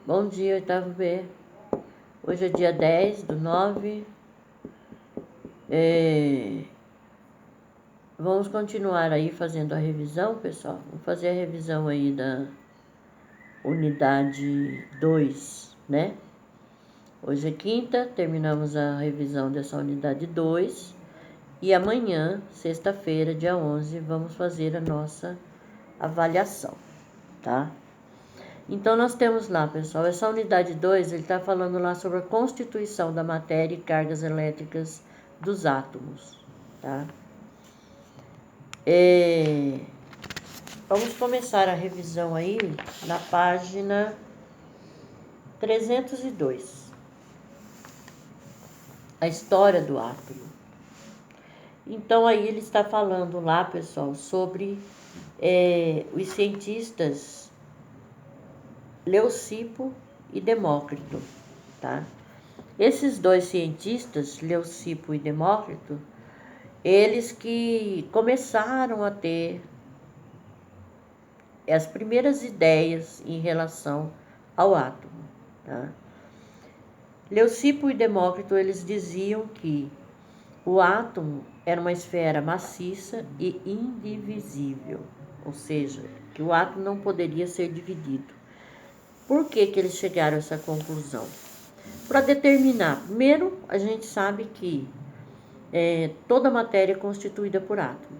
Bom dia, oitavo B. Hoje é dia 10/9. Vamos continuar aí fazendo a revisão, pessoal. Vamos fazer a revisão aí da unidade 2, né? Hoje é quinta, terminamos a revisão dessa unidade 2. E amanhã, sexta-feira, dia 11, vamos fazer a nossa avaliação, tá? Então, nós temos lá, pessoal, essa unidade 2, ele está falando lá sobre a constituição da matéria e cargas elétricas dos átomos, tá? Vamos começar a revisão aí na página 302. A história do átomo. Então, aí ele está falando lá, pessoal, sobre os cientistas Leucipo e Demócrito, tá? Esses dois cientistas, Leucipo e Demócrito, eles que começaram a ter as primeiras ideias em relação ao átomo, tá? Leucipo e Demócrito, eles diziam que o átomo era uma esfera maciça e indivisível, ou seja, que o átomo não poderia ser dividido. Por que eles chegaram a essa conclusão? Para determinar, primeiro, a gente sabe que toda matéria é constituída por átomo.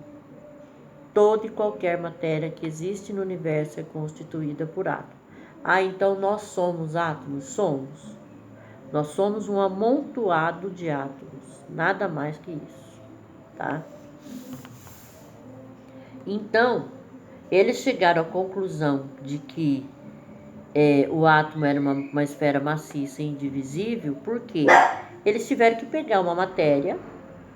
Toda e qualquer matéria que existe no universo é constituída por átomo. Então nós somos átomos? Somos. Nós somos um amontoado de átomos, nada mais que isso, tá? Então, eles chegaram à conclusão de que o átomo era uma esfera maciça e indivisível, porque eles tiveram que pegar uma matéria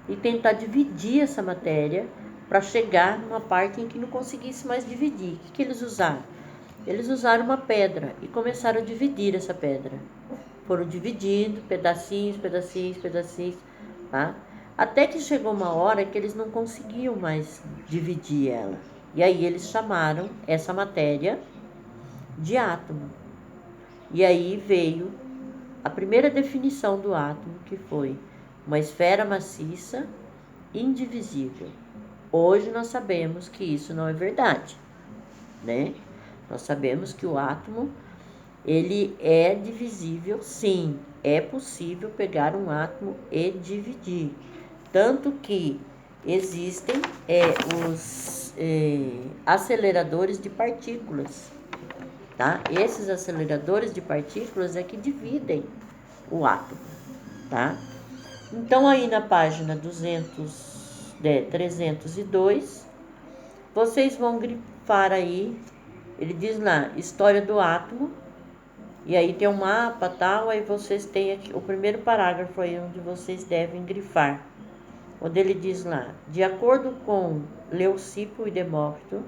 e tentar dividir essa matéria para chegar numa parte em que não conseguisse mais dividir. O que eles usaram? Eles usaram uma pedra e começaram a dividir essa pedra. Foram dividindo pedacinhos, tá? Até que chegou uma hora que eles não conseguiam mais dividir ela. E aí eles chamaram essa matéria de átomo. E aí veio a primeira definição do átomo, que foi uma esfera maciça, indivisível. Hoje nós sabemos que isso não é verdade, né? Nós sabemos que o átomo, ele é divisível, sim. É possível pegar um átomo e dividir. Tanto que existem os aceleradores de partículas, tá? Esses aceleradores de partículas é que dividem o átomo, tá? Então, aí na página 302, vocês vão grifar aí, ele diz lá, história do átomo, e aí tem um mapa tal, aí vocês têm aqui, o primeiro parágrafo aí onde vocês devem grifar, onde ele diz lá, de acordo com Leucipo e Demócrito,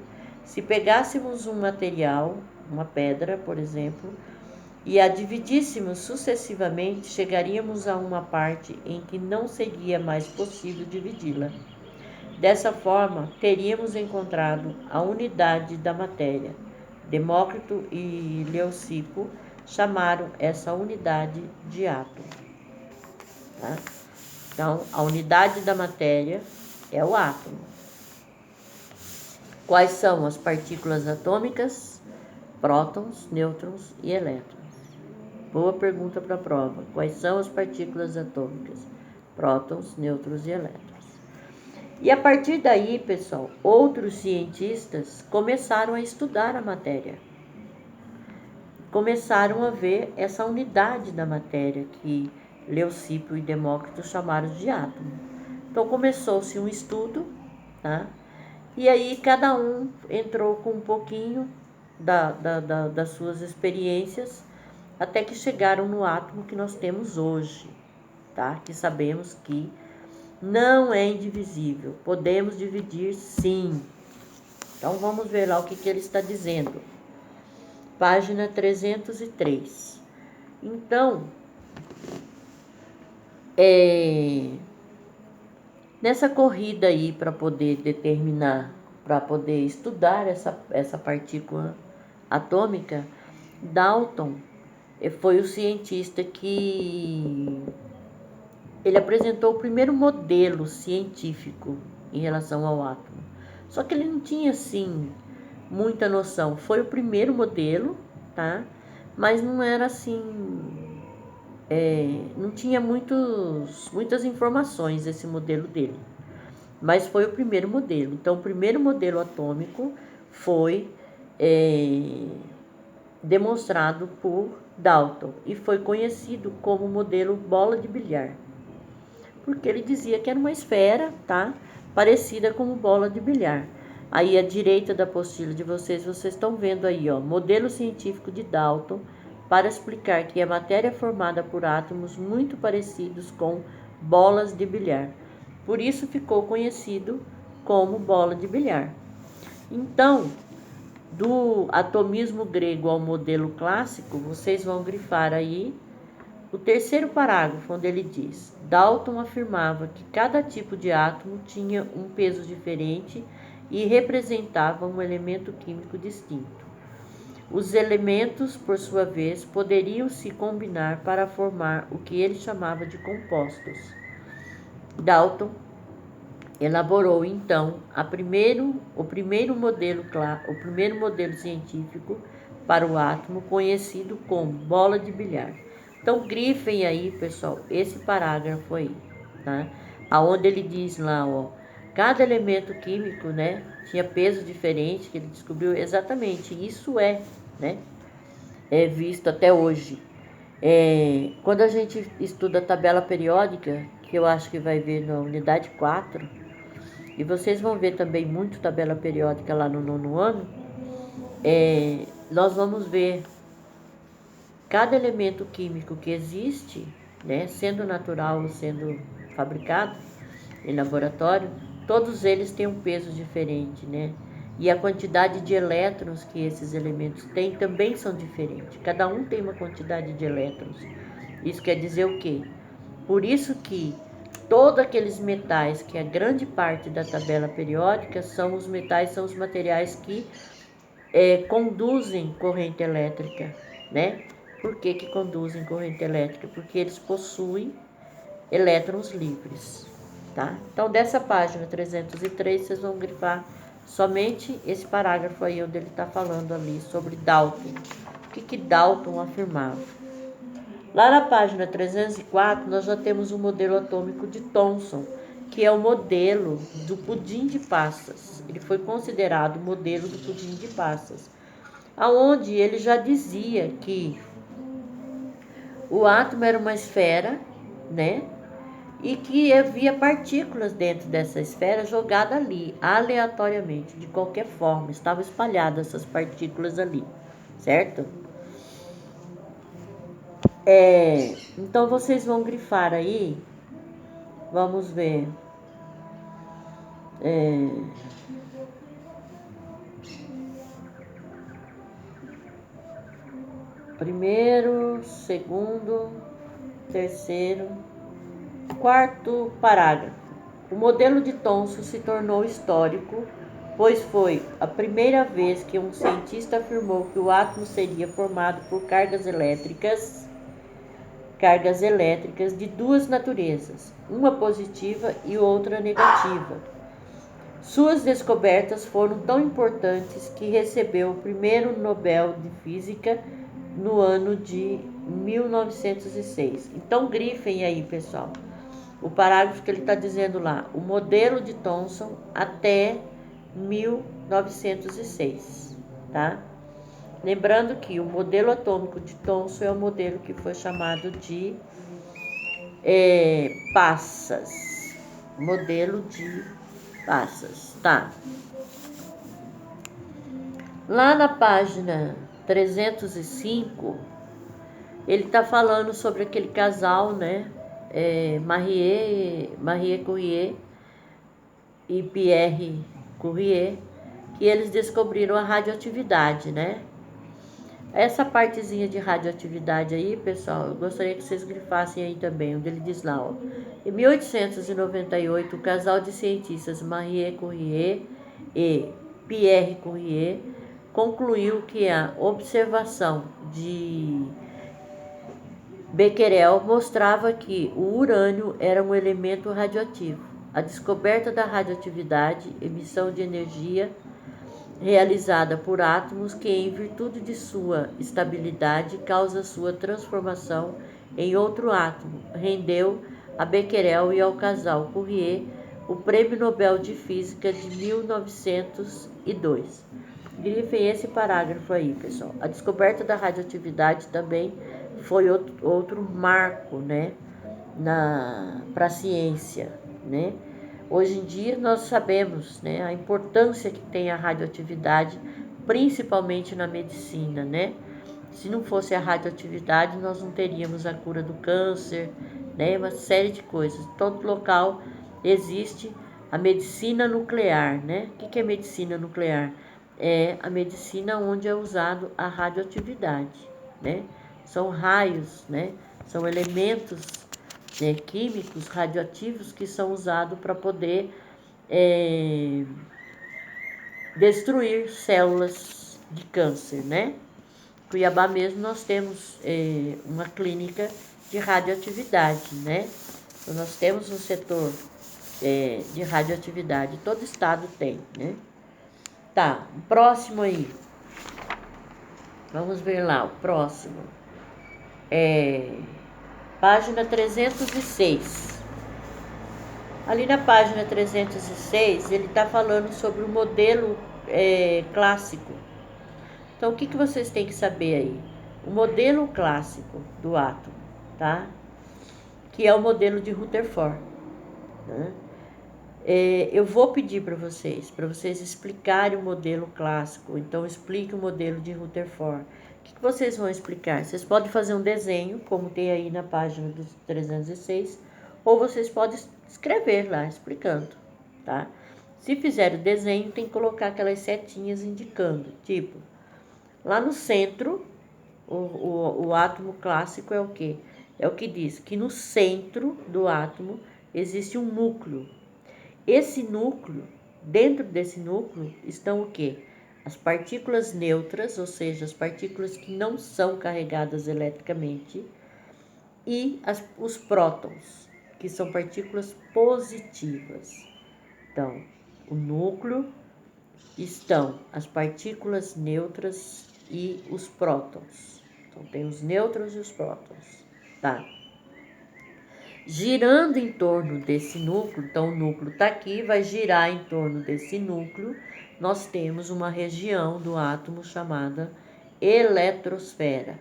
se pegássemos um material, uma pedra, por exemplo, e a dividíssemos sucessivamente, chegaríamos a uma parte em que não seria mais possível dividi-la. Dessa forma, teríamos encontrado a unidade da matéria. Demócrito e Leucipo chamaram essa unidade de átomo, tá? Então, a unidade da matéria é o átomo. Quais são as partículas atômicas? Prótons, nêutrons e elétrons. Boa pergunta para a prova. Quais são as partículas atômicas? Prótons, nêutrons e elétrons. E a partir daí, pessoal, outros cientistas começaram a estudar a matéria. Começaram a ver essa unidade da matéria que Leucipo e Demócrito chamaram de átomo. Então começou-se um estudo, tá? E aí cada um entrou com um pouquinho das suas experiências, até que chegaram no átomo que nós temos hoje, tá? Que sabemos que não é indivisível, podemos dividir sim. Então vamos ver lá o que ele está dizendo. Página 303. Então, nessa corrida aí para poder determinar, para poder estudar essa partícula atômica, Dalton, foi o cientista que ele apresentou o primeiro modelo científico em relação ao átomo. Só que ele não tinha, assim, muita noção. Foi o primeiro modelo, tá? Mas não era assim... não tinha muitas informações esse modelo dele. Mas foi o primeiro modelo. Então, o primeiro modelo atômico foi demonstrado por Dalton e foi conhecido como modelo bola de bilhar, porque ele dizia que era uma esfera, tá? Parecida com bola de bilhar. Aí à direita da apostila de vocês estão vendo aí, ó, modelo científico de Dalton para explicar que a matéria é formada por átomos muito parecidos com bolas de bilhar. Por isso ficou conhecido como bola de bilhar. Então, do atomismo grego ao modelo clássico, vocês vão grifar aí o terceiro parágrafo, onde ele diz: Dalton afirmava que cada tipo de átomo tinha um peso diferente e representava um elemento químico distinto. Os elementos, por sua vez, poderiam se combinar para formar o que ele chamava de compostos. Dalton elaborou então o primeiro modelo científico para o átomo, conhecido como bola de bilhar. Então grifem aí, pessoal, esse parágrafo aí, tá? Aonde ele diz lá, ó, cada elemento químico, né, tinha peso diferente, que ele descobriu exatamente. Isso né, é visto até hoje. Quando a gente estuda a tabela periódica, que eu acho que vai ver na unidade 4, e vocês vão ver também muito tabela periódica lá no 9º ano, nós vamos ver cada elemento químico que existe, né, sendo natural ou sendo fabricado em laboratório, todos eles têm um peso diferente, né? E a quantidade de elétrons que esses elementos têm também são diferentes. Cada um tem uma quantidade de elétrons. Isso quer dizer o quê? Por isso que todos aqueles metais, que a grande parte da tabela periódica são os materiais que conduzem corrente elétrica, né? Por que conduzem corrente elétrica? Porque eles possuem elétrons livres, tá? Então, dessa página 303, vocês vão grifar somente esse parágrafo aí, onde ele está falando ali sobre Dalton. O que Dalton afirmava? Lá na página 304, nós já temos o modelo atômico de Thomson, que é o modelo do pudim de passas. Ele foi considerado o modelo do pudim de passas, aonde ele já dizia que o átomo era uma esfera, né? E que havia partículas dentro dessa esfera jogadas ali, aleatoriamente, de qualquer forma. Estavam espalhadas essas partículas ali, certo? Então, vocês vão grifar aí. Vamos ver. Primeiro, segundo, terceiro, quarto parágrafo. O modelo de Thomson se tornou histórico, pois foi a primeira vez que um cientista afirmou que o átomo seria formado por cargas elétricas de duas naturezas, uma positiva e outra negativa. Suas descobertas foram tão importantes que recebeu o primeiro Nobel de Física no ano de 1906. Então grifem aí, pessoal, o parágrafo que ele está dizendo lá, o modelo de Thomson até 1906, tá? Lembrando que o modelo atômico de Thomson é o modelo que foi chamado de passas. Modelo de passas, tá? Lá na página 305, ele está falando sobre aquele casal, né? Marie Curie e Pierre Curie, que eles descobriram a radioatividade, né? Essa partezinha de radioatividade aí, pessoal, eu gostaria que vocês grifassem aí também, onde ele diz lá, ó. Em 1898, o casal de cientistas Marie Curie e Pierre Curie concluiu que a observação de Becquerel mostrava que o urânio era um elemento radioativo. A descoberta da radioatividade, emissão de energia realizada por átomos que, em virtude de sua estabilidade, causa sua transformação em outro átomo, rendeu a Becquerel e ao casal Curie o Prêmio Nobel de Física de 1902. Grifem esse parágrafo aí, pessoal. A descoberta da radioatividade também foi outro marco, né, para a ciência, né? Hoje em dia nós sabemos, né, a importância que tem a radioatividade, principalmente na medicina, né? Se não fosse a radioatividade, nós não teríamos a cura do câncer, né? Uma série de coisas. Em todo local existe a medicina nuclear, né? O que é medicina nuclear? É a medicina onde é usado a radioatividade, né? São raios, né? São elementos, né, químicos radioativos que são usados para poder destruir células de câncer, né? Em Cuiabá mesmo nós temos uma clínica de radioatividade, né? Então, nós temos um setor de radioatividade, todo estado tem, né? Tá, o próximo aí. Vamos ver lá, o próximo. Página 306. Ali na página 306, ele está falando sobre o modelo clássico. Então, o que vocês têm que saber aí? O modelo clássico do átomo, tá? Que é o modelo de Rutherford, né? Eu vou pedir para vocês explicarem o modelo clássico. Então, explique o modelo de Rutherford. O que vocês vão explicar? Vocês podem fazer um desenho, como tem aí na página dos 306, ou vocês podem escrever lá, explicando, tá? Se fizer o desenho, tem que colocar aquelas setinhas indicando, tipo, lá no centro, o átomo clássico é o quê? É o que diz que no centro do átomo existe um núcleo. Esse núcleo, dentro desse núcleo, estão o quê? As partículas neutras, ou seja, as partículas que não são carregadas eletricamente, e os prótons, que são partículas positivas. Então, o núcleo estão as partículas neutras e os prótons. Então, tem os nêutrons e os prótons, tá? Girando em torno desse núcleo, então o núcleo está aqui, vai girar em torno desse núcleo, nós temos uma região do átomo chamada eletrosfera.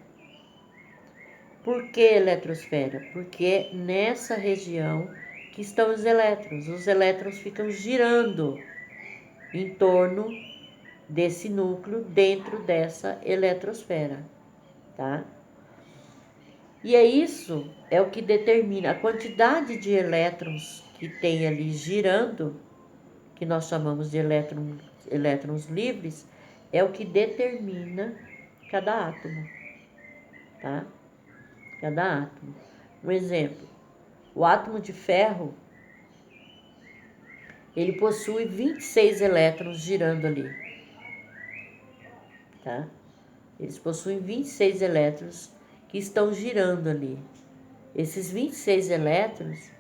Por que eletrosfera? Porque é nessa região que estão os elétrons ficam girando em torno desse núcleo, dentro dessa eletrosfera, tá? E isso é o que determina a quantidade de elétrons que tem ali girando, que nós chamamos de elétrons livres, é o que determina cada átomo, tá? Cada átomo. Um exemplo, o átomo de ferro, ele possui 26 elétrons girando ali, tá? Eles possuem 26 elétrons que estão girando ali. Esses 26 elétrons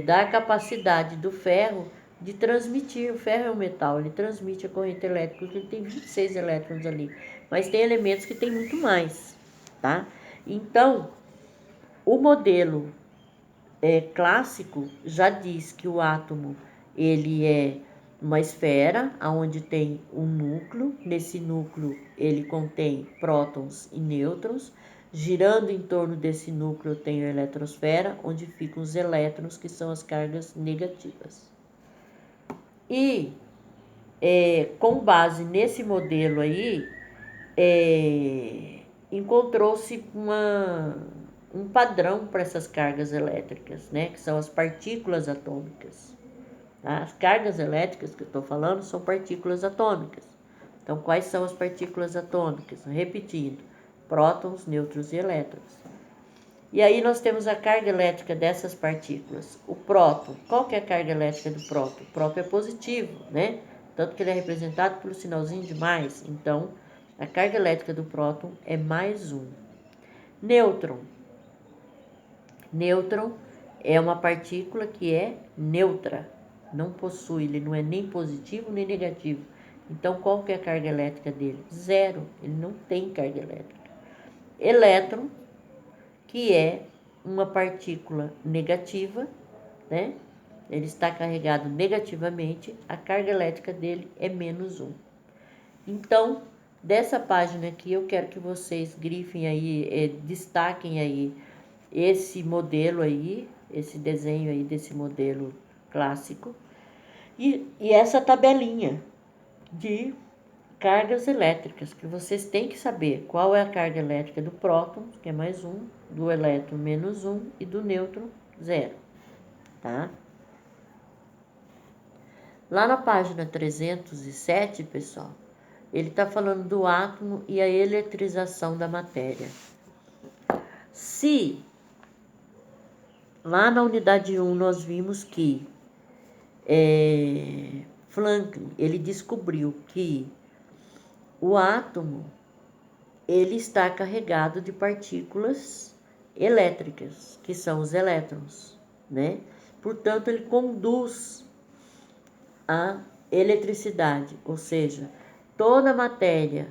dá a capacidade do ferro de transmitir. O ferro é um metal, ele transmite a corrente elétrica, porque ele tem 26 elétrons ali. Mas tem elementos que tem muito mais, tá? Então, o modelo clássico já diz que o átomo ele é uma esfera onde tem um núcleo. Nesse núcleo ele contém prótons e nêutrons. Girando em torno desse núcleo tem a eletrosfera, onde ficam os elétrons, que são as cargas negativas. E com base nesse modelo aí, encontrou-se um padrão para essas cargas elétricas, né? Que são as partículas atômicas. Tá? As cargas elétricas que eu estou falando são partículas atômicas. Então, quais são as partículas atômicas? Repetindo, prótons, nêutrons e elétrons. E aí nós temos a carga elétrica dessas partículas. O próton, qual que é a carga elétrica do próton? O próton é positivo, né? Tanto que ele é representado pelo sinalzinho de mais. Então, a carga elétrica do próton é mais 1. Nêutron. Nêutron é uma partícula que é neutra, não possui, ele não é nem positivo nem negativo. Então, qual que é a carga elétrica dele? Zero, ele não tem carga elétrica. Elétron, que é uma partícula negativa, né? Ele está carregado negativamente, a carga elétrica dele é -1. Então, dessa página aqui, eu quero que vocês grifem aí, destaquem aí esse modelo aí, esse desenho aí desse modelo clássico e essa tabelinha de cargas elétricas, que vocês têm que saber qual é a carga elétrica do próton, que é +1, do elétron -1 e do nêutron 0, tá? Lá na página 307, pessoal, ele está falando do átomo e a eletrização da matéria. Se lá na unidade 1 nós vimos que Franklin, ele descobriu que o átomo, ele está carregado de partículas elétricas, que são os elétrons, né? Portanto, ele conduz a eletricidade, ou seja, toda matéria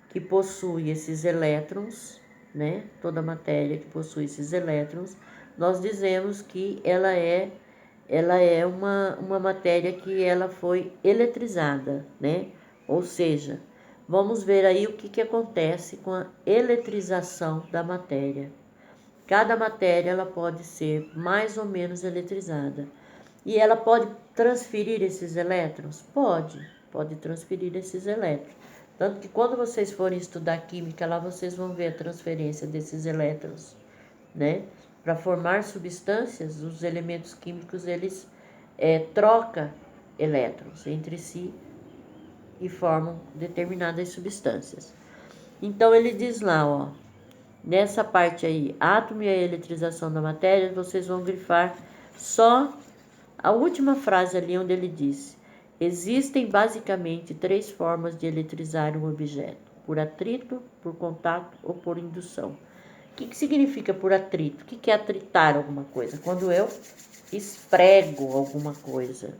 que possui esses elétrons, né? Toda matéria que possui esses elétrons, nós dizemos que ela é uma matéria que ela foi eletrizada, né? Ou seja, vamos ver aí o que acontece com a eletrização da matéria. Cada matéria ela pode ser mais ou menos eletrizada. E ela pode transferir esses elétrons? Pode transferir esses elétrons. Tanto que quando vocês forem estudar química, lá vocês vão ver a transferência desses elétrons, né? Para formar substâncias, os elementos químicos, eles trocam elétrons entre si e formam determinadas substâncias. Então, ele diz lá, ó, nessa parte aí, átomo e a eletrização da matéria, vocês vão grifar só a última frase ali onde ele diz: existem basicamente 3 formas de eletrizar um objeto: por atrito, por contato ou por indução. O que significa por atrito? O que é atritar alguma coisa? Quando eu esfrego alguma coisa.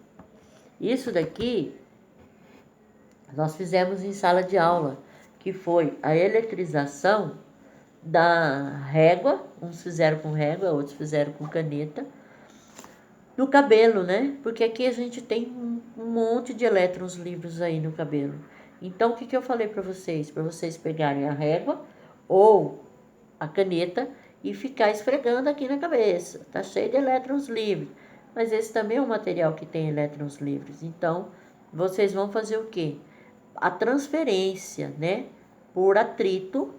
Isso daqui nós fizemos em sala de aula, que foi a eletrização da régua, uns fizeram com régua, outros fizeram com caneta, no cabelo, né? Porque aqui a gente tem um monte de elétrons livres aí no cabelo. Então, o que eu falei para vocês? Para vocês pegarem a régua ou a caneta e ficar esfregando aqui na cabeça. Tá cheio de elétrons livres. Mas esse também é um material que tem elétrons livres. Então, vocês vão fazer o quê? A transferência, né? Por atrito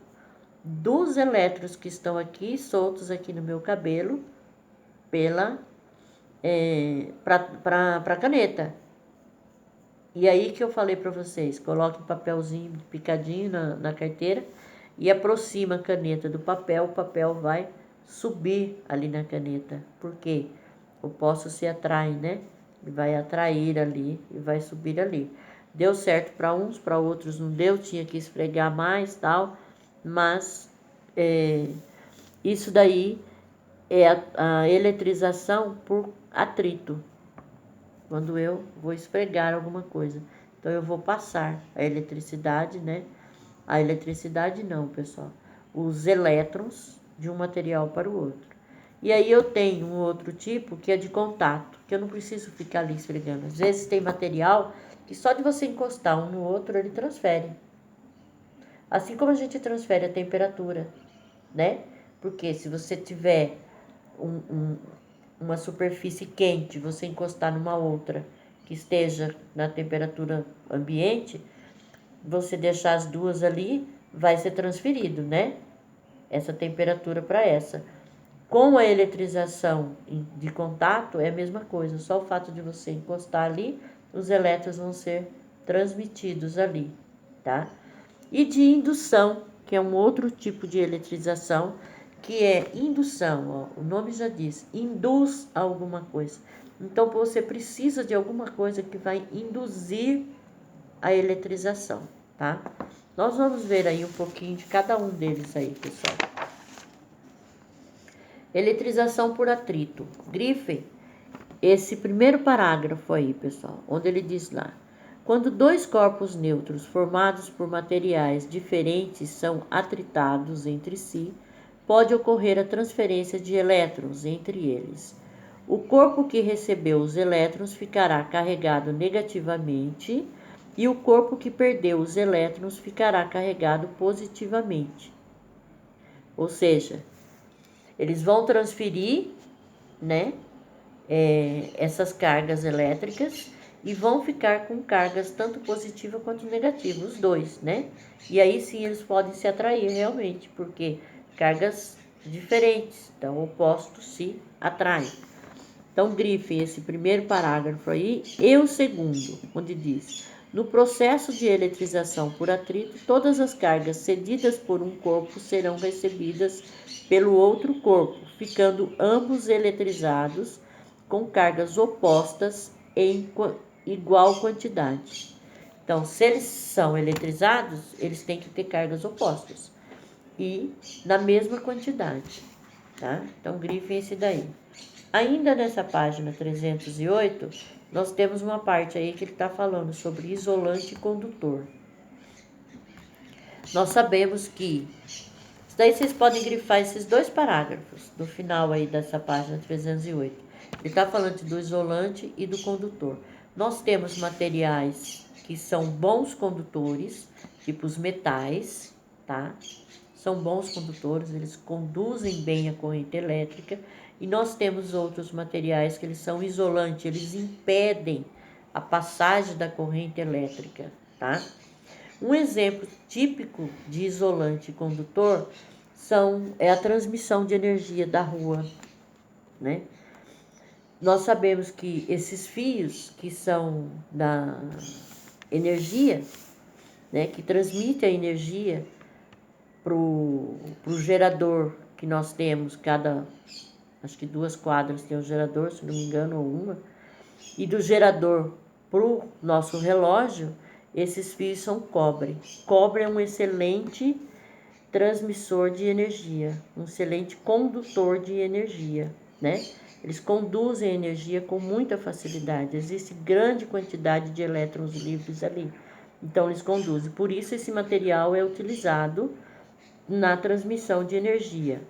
dos elétrons que estão aqui, soltos aqui no meu cabelo, para a caneta. E aí que eu falei para vocês, coloque um papelzinho picadinho na carteira e aproxima a caneta do papel, o papel vai subir ali na caneta. Por quê? O poço se atrai, né? E vai atrair ali e vai subir ali. Deu certo para uns, para outros não deu, tinha que esfregar mais, tal, mas isso daí é a eletrização por atrito, quando eu vou esfregar alguma coisa. Então, eu vou passar a eletricidade, né? A eletricidade não, pessoal. Os elétrons de um material para o outro. E aí eu tenho um outro tipo que é de contato, que eu não preciso ficar ali esfregando. Às vezes tem material que só de você encostar um no outro, ele transfere. Assim como a gente transfere a temperatura, né? Porque se você tiver uma superfície quente, você encostar numa outra que esteja na temperatura ambiente, você deixar as duas ali, vai ser transferido, né? Essa temperatura para essa. Com a eletrização de contato é a mesma coisa, só o fato de você encostar ali, os elétrons vão ser transmitidos ali, tá? E de indução, que é um outro tipo de eletrização, que é indução, ó, o nome já diz, induz alguma coisa. Então, você precisa de alguma coisa que vai induzir a eletrização, tá? Nós vamos ver aí um pouquinho de cada um deles aí, pessoal. Eletrização por atrito. Grifem esse primeiro parágrafo aí, pessoal, onde ele diz lá: quando dois corpos neutros formados por materiais diferentes são atritados entre si, pode ocorrer a transferência de elétrons entre eles. O corpo que recebeu os elétrons ficará carregado negativamente e o corpo que perdeu os elétrons ficará carregado positivamente. Ou seja, eles vão transferir, né, essas cargas elétricas e vão ficar com cargas tanto positiva quanto negativa, os dois, né? E aí sim eles podem se atrair realmente, porque cargas diferentes, então opostos se atraem. Então grifem esse primeiro parágrafo aí e o segundo, onde diz: no processo de eletrização por atrito, todas as cargas cedidas por um corpo serão recebidas pelo outro corpo, ficando ambos eletrizados com cargas opostas em igual quantidade. Então, se eles são eletrizados, eles têm que ter cargas opostas e na mesma quantidade, tá? Então, grifem esse daí. Ainda nessa página 308, nós temos uma parte aí que ele está falando sobre isolante e condutor. Nós sabemos que... Daí vocês podem grifar esses dois parágrafos no final aí dessa página 308. Ele está falando do isolante e do condutor. Nós temos materiais que são bons condutores, tipo os metais, tá? São bons condutores, eles conduzem bem a corrente elétrica. E nós temos outros materiais que eles são isolantes, eles impedem a passagem da corrente elétrica, tá? Um exemplo típico de isolante condutor é a transmissão de energia da rua, né? Nós sabemos que esses fios que são da energia, né, que transmitem a energia pro gerador que nós temos, acho que 2 quadras tem um gerador, se não me engano, ou uma, e do gerador pro nosso relógio, esses fios são cobre. Cobre é um excelente transmissor de energia, um excelente condutor de energia, né? Eles conduzem a energia com muita facilidade, existe grande quantidade de elétrons livres ali, então eles conduzem. Por isso esse material é utilizado na transmissão de energia.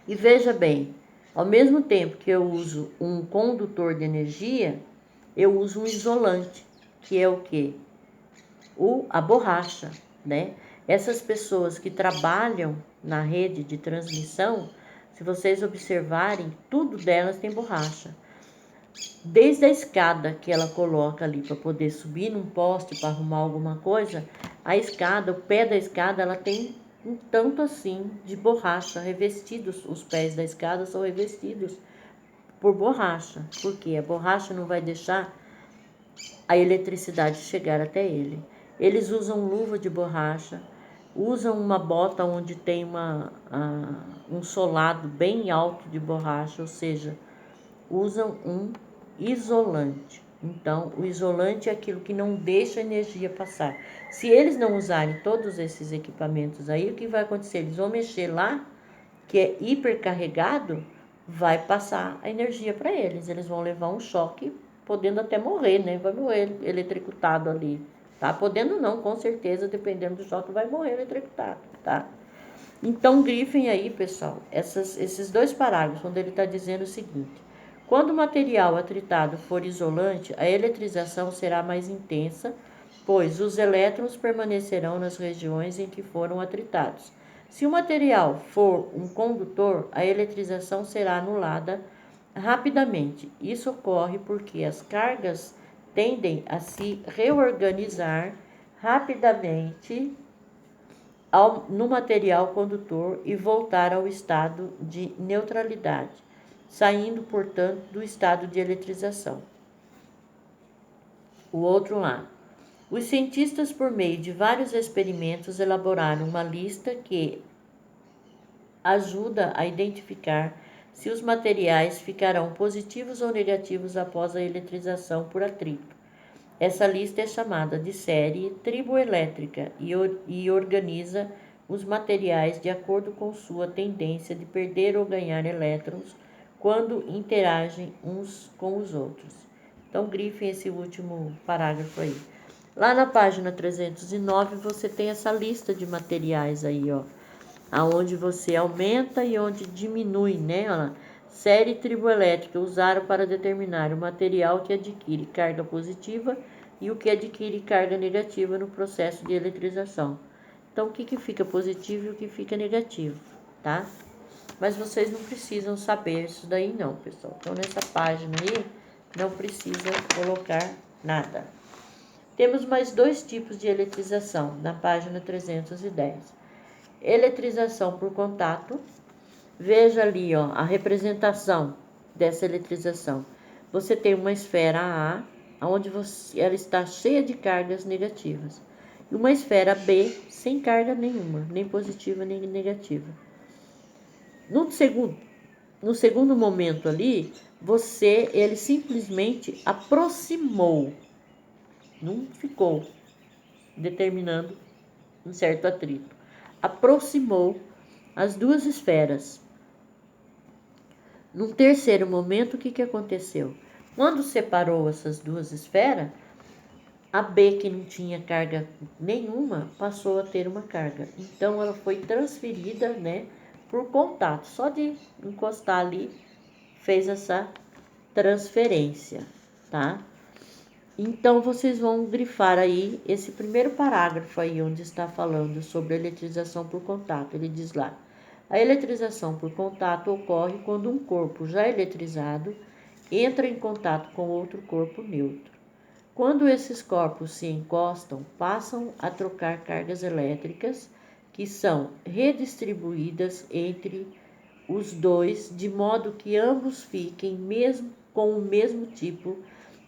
E veja bem, ao mesmo tempo que eu uso um condutor de energia, eu uso um isolante, que é o quê? A borracha, né? Essas pessoas que trabalham na rede de transmissão, se vocês observarem, tudo delas tem borracha. Desde a escada que ela coloca ali para poder subir num poste para arrumar alguma coisa, a escada, o pé da escada, ela tem um tanto assim de borracha, revestidos, os pés da escada são revestidos por borracha, porque a borracha não vai deixar a eletricidade chegar até ele. Eles usam luva de borracha, usam uma bota onde tem um solado bem alto de borracha, ou seja, usam um isolante. Então, o isolante é aquilo que não deixa a energia passar. Se eles não usarem todos esses equipamentos aí, o que vai acontecer? Eles vão mexer lá, que é hipercarregado, vai passar a energia para eles. Eles vão levar um choque, podendo até morrer, né? Vai morrer eletrocutado ali, tá? Podendo não, com certeza, dependendo do choque, vai morrer eletrocutado, tá? Então, grifem aí, pessoal, esses dois parágrafos, onde ele está dizendo o seguinte: quando o material atritado for isolante, a eletrização será mais intensa, pois os elétrons permanecerão nas regiões em que foram atritados. Se o material for um condutor, a eletrização será anulada rapidamente. Isso ocorre porque as cargas tendem a se reorganizar rapidamente no material condutor e voltar ao estado de neutralidade, saindo, portanto, do estado de eletrização. O outro lado. Os cientistas, por meio de vários experimentos, elaboraram uma lista que ajuda a identificar se os materiais ficarão positivos ou negativos após a eletrização por atrito. Essa lista é chamada de série triboelétrica e organiza os materiais de acordo com sua tendência de perder ou ganhar elétrons quando interagem uns com os outros. Então, grifem esse último parágrafo aí. Lá na página 309, você tem essa lista de materiais aí, ó, aonde você aumenta e onde diminui, né? Ó, série triboelétrica usaram para determinar o material que adquire carga positiva e o que adquire carga negativa no processo de eletrização. Então, o que fica positivo e o que fica negativo, tá? Mas vocês não precisam saber isso daí não, pessoal. Então, nessa página aí, não precisa colocar nada. Temos mais dois tipos de eletrização, na página 310. Eletrização por contato. Veja ali, ó, a representação dessa eletrização. Você tem uma esfera A, onde ela está cheia de cargas negativas. E uma esfera B, sem carga nenhuma, nem positiva nem negativa. No segundo momento ali, ele simplesmente aproximou, não ficou determinando um certo atrito, aproximou as duas esferas. Num terceiro momento, o que aconteceu? Quando separou essas duas esferas, a B, que não tinha carga nenhuma, passou a ter uma carga. Então, ela foi transferida, né, por contato. Só de encostar ali, fez essa transferência, tá? Então, vocês vão grifar aí esse primeiro parágrafo aí, onde está falando sobre a eletrização por contato. Ele diz lá: a eletrização por contato ocorre quando um corpo já eletrizado entra em contato com outro corpo neutro. Quando esses corpos se encostam, passam a trocar cargas elétricas que são redistribuídas entre os dois, de modo que ambos fiquem mesmo com o mesmo tipo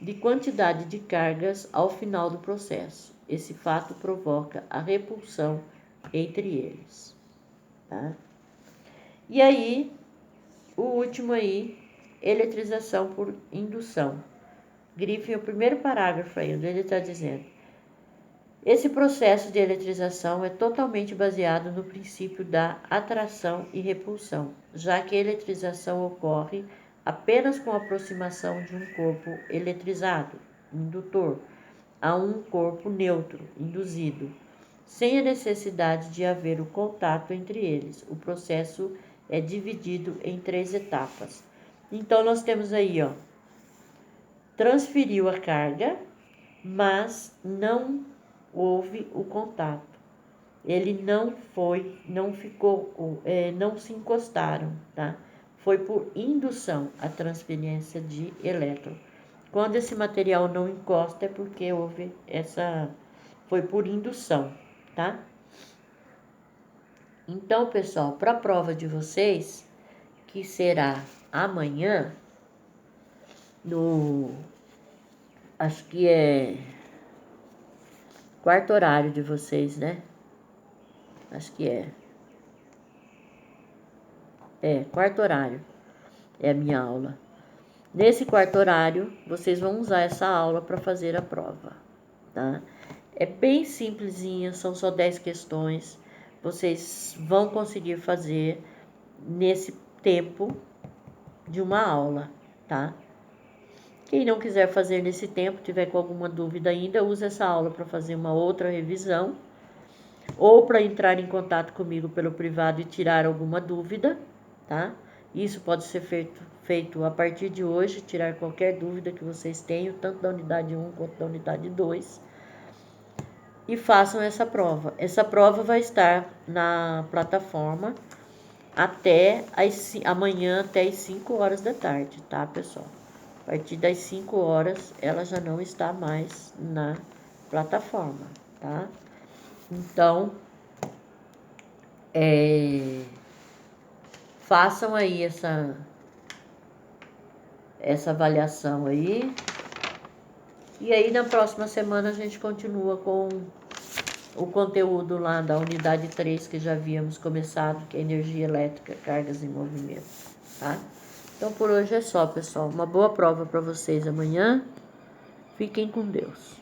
de quantidade de cargas ao final do processo. Esse fato provoca a repulsão entre eles, tá? E aí, o último aí, eletrização por indução. Grifem o primeiro parágrafo aí, onde ele está dizendo: esse processo de eletrização é totalmente baseado no princípio da atração e repulsão, já que a eletrização ocorre apenas com a aproximação de um corpo eletrizado, indutor, a um corpo neutro, induzido, sem a necessidade de haver o contato entre eles. O processo é dividido em 3 etapas. Então, nós temos aí, ó, transferiu a carga, mas não houve o contato. Ele não se encostaram, tá? Foi por indução a transferência de elétron. Quando esse material não encosta é porque foi por indução, tá? Então, pessoal, para a prova de vocês, que será amanhã, acho que é quarto horário de vocês, né? Acho que é. Quarto horário é a minha aula. Nesse quarto horário, vocês vão usar essa aula para fazer a prova, tá? É bem simplesinha, são só 10 questões. Vocês vão conseguir fazer nesse tempo de uma aula, tá? Quem não quiser fazer nesse tempo, tiver com alguma dúvida ainda, use essa aula para fazer uma outra revisão ou para entrar em contato comigo pelo privado e tirar alguma dúvida, tá? Isso pode ser feito a partir de hoje, tirar qualquer dúvida que vocês tenham, tanto da unidade 1 quanto da unidade 2. E façam essa prova. Essa prova vai estar na plataforma amanhã até as 5 horas da tarde, tá, pessoal? A partir das 5 horas, ela já não está mais na plataforma, tá? Então, façam aí essa avaliação aí. E aí, na próxima semana, a gente continua com o conteúdo lá da unidade 3, que já havíamos começado, que é energia elétrica, cargas em movimento, tá? Então, por hoje é só, pessoal. Uma boa prova para vocês amanhã. Fiquem com Deus.